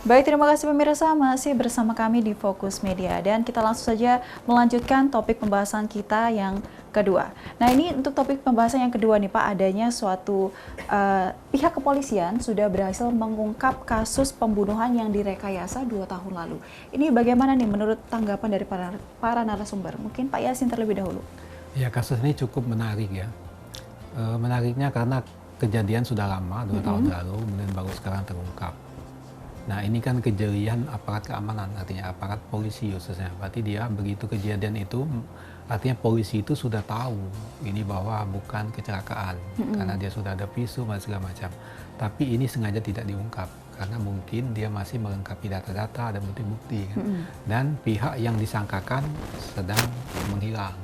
Baik, terima kasih pemirsa, masih bersama kami di Fokus Media dan kita langsung saja melanjutkan topik pembahasan kita yang kedua. Nah, ini untuk topik pembahasan yang kedua nih Pak, adanya suatu pihak kepolisian sudah berhasil mengungkap kasus pembunuhan yang direkayasa 2 tahun lalu. Ini bagaimana nih menurut tanggapan dari para narasumber? Mungkin Pak Yasin terlebih dahulu. Ya, kasus ini cukup menarik ya. Menariknya karena kejadian sudah lama, 2 tahun lalu, kemudian baru sekarang terungkap. Nah, ini kan kejelian aparat keamanan, artinya aparat polisi khususnya. Berarti dia begitu kejadian itu, artinya polisi itu sudah tahu ini bahwa bukan kecelakaan, karena dia sudah ada visum dan segala macam. Tapi ini sengaja tidak diungkap, karena mungkin dia masih melengkapi data-data dan bukti-bukti. Kan? Dan pihak yang disangkakan sedang menghilang.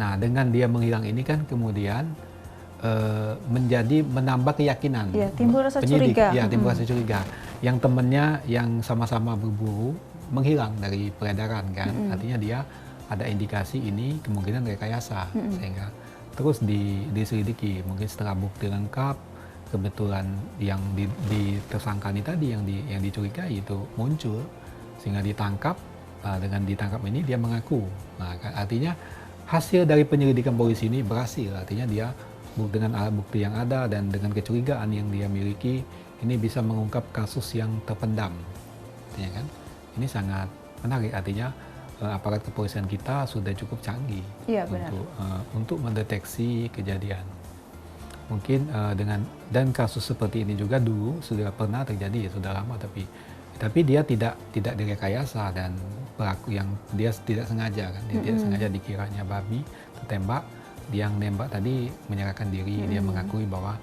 Nah, dengan dia menghilang ini kan kemudian menjadi menambah keyakinan ya, timbul rasa penyidik, curiga. ya timbul rasa curiga. Yang temannya yang sama-sama berburu menghilang dari peredaran kan, artinya dia ada indikasi ini kemungkinan rekayasa, sehingga terus diselidiki. Mungkin setelah bukti lengkap, kebetulan yang ditersangkani tadi yang dicurigai itu muncul, sehingga ditangkap. Dengan ditangkap ini dia mengaku. Nah, artinya hasil dari penyelidikan polisi ini berhasil, artinya dia dengan alat bukti yang ada dan dengan kecurigaan yang dia miliki, ini bisa mengungkap kasus yang terpendam, artinya kan ini sangat menarik. Artinya aparat kepolisian kita sudah cukup canggih untuk mendeteksi kejadian. Mungkin dan kasus seperti ini juga dulu sudah pernah terjadi, ya sudah lama, tapi dia tidak direkayasa, dan pelaku yang dia tidak sengaja kan, dia tidak sengaja, dikiranya babi tertembak. Yang nembak tadi menyerahkan diri, dia mengakui bahwa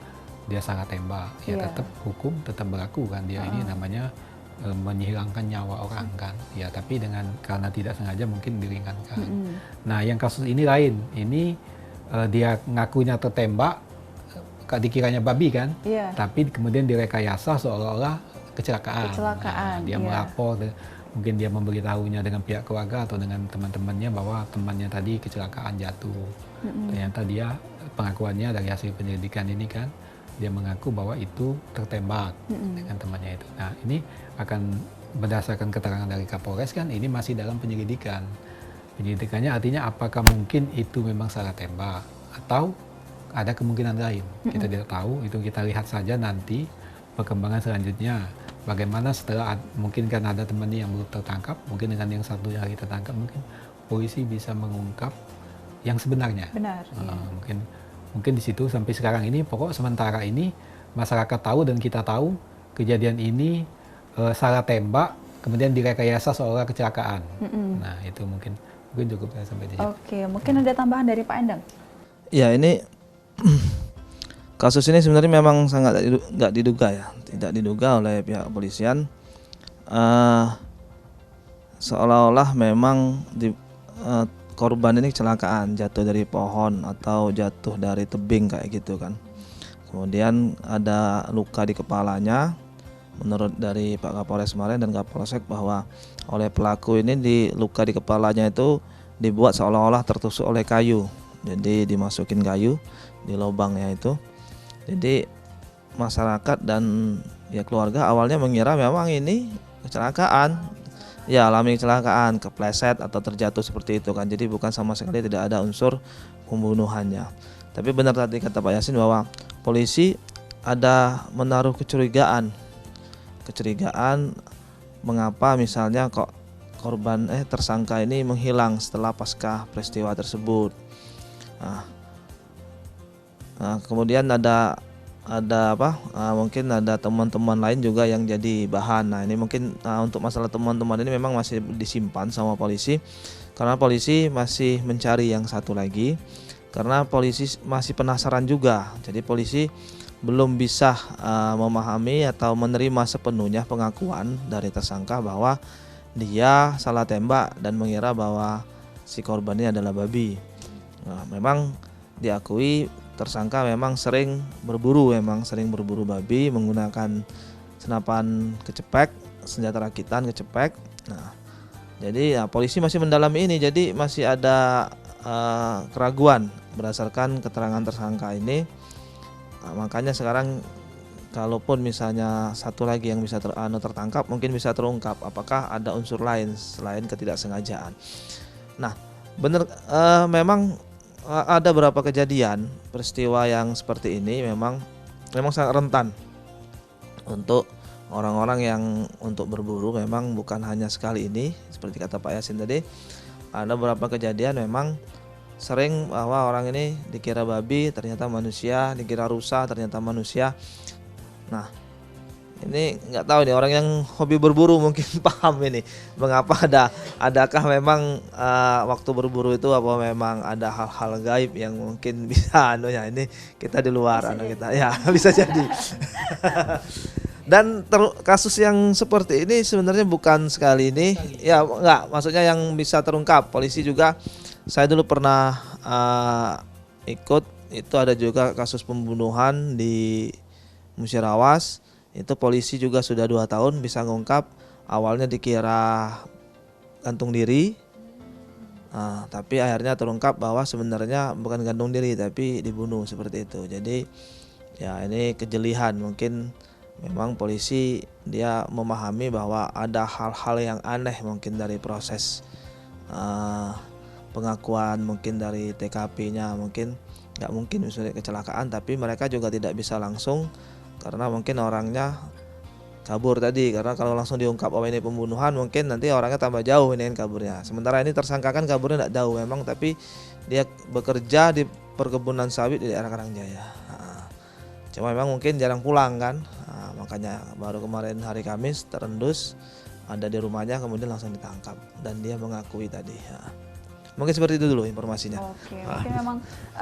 dia salah tembak. Ya tetap hukum tetap berlaku kan, dia ini namanya menghilangkan nyawa orang kan. Ya tapi karena tidak sengaja mungkin diringankan. Nah, yang kasus ini lain. Ini dia ngakunya tertembak, dikiranya babi kan. Tapi kemudian direkayasa seolah-olah kecelakaan. Nah, dia melapor, mungkin dia memberitahunya dengan pihak keluarga atau dengan teman-temannya bahwa temannya tadi kecelakaan jatuh. Ternyata dia pengakuannya dari hasil penyelidikan ini kan, dia mengaku bahwa itu tertembak dengan temannya itu. Nah, ini akan berdasarkan keterangan dari Kapolres kan, ini masih dalam penyelidikan. Penyelidikannya artinya apakah mungkin itu memang salah tembak atau ada kemungkinan lain. Kita tidak tahu, itu kita lihat saja nanti perkembangan selanjutnya. Bagaimana setelah mungkin kan ada temannya yang belum tertangkap, mungkin dengan yang satu lagi tertangkap, mungkin polisi bisa mengungkap yang sebenarnya. Benar. Mungkin di situ sampai sekarang ini, pokok sementara ini masyarakat tahu dan kita tahu kejadian ini salah tembak, kemudian direkayasa seolah kecelakaan. Nah, itu mungkin cukup sampai di situ. Oke, mungkin ada tambahan dari Pak Endang. Ya, ini kasus ini sebenarnya memang sangat nggak diduga ya, tidak diduga oleh pihak kepolisian. Seolah-olah memang korban ini kecelakaan, jatuh dari pohon atau jatuh dari tebing kayak gitu kan. Kemudian ada luka di kepalanya. Menurut dari Pak Kapolres kemarin dan Kapolsek bahwa oleh pelaku ini luka di kepalanya itu dibuat seolah-olah tertusuk oleh kayu. Jadi dimasukin kayu di lubangnya itu. Jadi masyarakat dan ya keluarga awalnya mengira memang ini kecelakaan. Ya, alami kecelakaan, kepleset atau terjatuh seperti itu kan. Jadi bukan sama sekali tidak ada unsur pembunuhannya. Tapi benar tadi kata Pak Yasin bahwa polisi ada menaruh kecurigaan mengapa misalnya kok korban tersangka ini menghilang setelah pasca peristiwa tersebut. Nah, kemudian mungkin ada teman-teman lain juga yang jadi bahan. Nah, ini mungkin untuk masalah teman-teman ini memang masih disimpan sama polisi, karena polisi masih mencari yang satu lagi, karena polisi masih penasaran juga. Jadi polisi belum bisa memahami atau menerima sepenuhnya pengakuan dari tersangka bahwa dia salah tembak dan mengira bahwa si korban ini adalah babi. Nah, memang diakui tersangka memang sering berburu babi menggunakan senapan kecepek, senjata rakitan kecepek. Nah, jadi polisi masih mendalami ini, jadi masih ada keraguan berdasarkan keterangan tersangka ini. Makanya sekarang kalaupun misalnya satu lagi yang bisa tertangkap, mungkin bisa terungkap apakah ada unsur lain selain ketidaksengajaan. Nah, benar, memang ada beberapa kejadian peristiwa yang seperti ini memang sangat rentan untuk orang-orang yang untuk berburu. Memang bukan hanya sekali ini, seperti kata Pak Yasin tadi, ada beberapa kejadian memang sering bahwa orang ini dikira babi ternyata manusia, dikira rusa ternyata manusia. Nah, ini nggak tahu nih orang yang hobi berburu mungkin paham ini mengapa adakah memang waktu berburu itu apa memang ada hal-hal gaib yang mungkin bisa ini kita di luar kita ya bisa jadi. Dan kasus yang seperti ini sebenarnya bukan sekali ini ya, enggak, maksudnya yang bisa terungkap. Polisi juga, saya dulu pernah ikut, itu ada juga kasus pembunuhan di Musirawas. Itu polisi juga sudah 2 tahun bisa ngungkap. Awalnya dikira gantung diri, tapi akhirnya terungkap bahwa sebenarnya bukan gantung diri tapi dibunuh seperti itu. Jadi ya ini kejelihan, mungkin memang polisi dia memahami bahwa ada hal-hal yang aneh mungkin dari proses pengakuan, mungkin dari TKP-nya, mungkin nggak mungkin misalnya kecelakaan, tapi mereka juga tidak bisa langsung karena mungkin orangnya kabur tadi. Karena kalau langsung diungkap bahwa ini pembunuhan, mungkin nanti orangnya tambah jauh ini kaburnya. Sementara ini tersangka kan kaburnya tidak jauh memang, tapi dia bekerja di perkebunan sawit di daerah Karangjaya. Cuma memang mungkin jarang pulang kan, makanya baru kemarin hari Kamis terendus ada di rumahnya, kemudian langsung ditangkap dan dia mengakui tadi. Mungkin seperti itu dulu informasinya. Oke, mungkin memang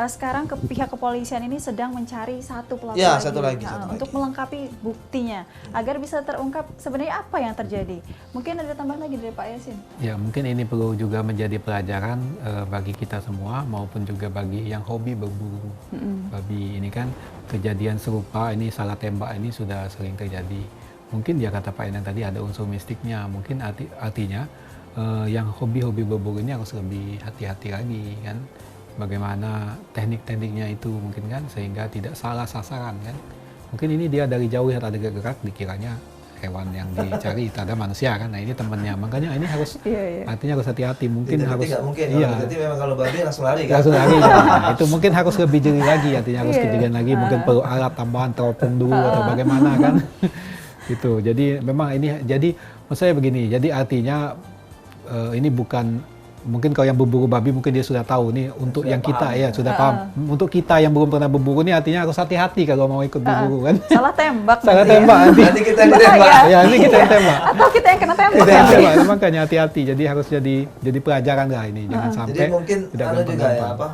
sekarang pihak kepolisian ini sedang mencari satu pelaku ya, lagi, satu lagi. Untuk melengkapi buktinya agar bisa terungkap sebenarnya apa yang terjadi. Mungkin ada tambahan lagi dari Pak Yasin? Ya, mungkin ini perlu juga menjadi pelajaran bagi kita semua maupun juga bagi yang hobi berburu babi. Ini kan kejadian serupa, ini salah tembak ini sudah sering terjadi. Mungkin ya kata Pak Endang tadi ada unsur mistiknya. Mungkin artinya yang hobi-hobi berburu ini harus lebih hati-hati lagi kan, bagaimana teknik-tekniknya itu mungkin kan, sehingga tidak salah sasaran kan. Mungkin ini dia dari jauh yang ada gerak dikiranya hewan yang dicari ada manusia kan. Nah ini temannya, makanya ini harus artinya harus hati-hati. Mungkin harus mungkin, iya, jadi memang kalau babi langsung lari kan. Langsung lari ya. Nah, itu mungkin harus lebih jeli lagi, artinya harus kejelian lagi. Mungkin perlu alat tambahan teropong dulu atau bagaimana kan. Gitu. Jadi memang ini, jadi maksud saya begini, jadi artinya ini bukan, mungkin kalau yang berburu babi mungkin dia sudah tahu nih untuk sudah yang kita paham, ya sudah paham. Untuk kita yang belum pernah berburu ini artinya harus hati-hati kalau mau ikut berburu kan. Salah tembak. Salah tembak nanti kita yang ditembak. Ya, ini kita yang tembak. Atau kita yang kena tembak. Kita yang tembak. Makanya hati-hati. Jadi harus jadi pelajaran lah ini. Jangan sampai. Jadi mungkin tidak juga ya apa,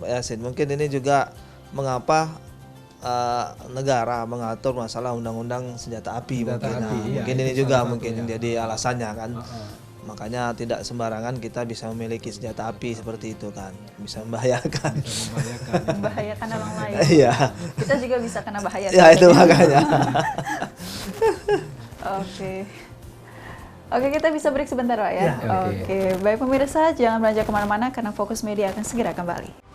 Mbak Yasin, mungkin ini juga mengapa negara mengatur masalah undang-undang senjata api. Mungkin ini juga mungkin jadi alasannya kan. Makanya tidak sembarangan kita bisa memiliki senjata api seperti itu kan, bisa membahayakan. Membahayakan orang lain. Iya. Kita juga bisa kena bahaya. Ya itu makanya. Oke, kita bisa break sebentar Pak ya. Oke, baik pemirsa, jangan beranjak kemana-mana karena Fokus Media akan segera kembali.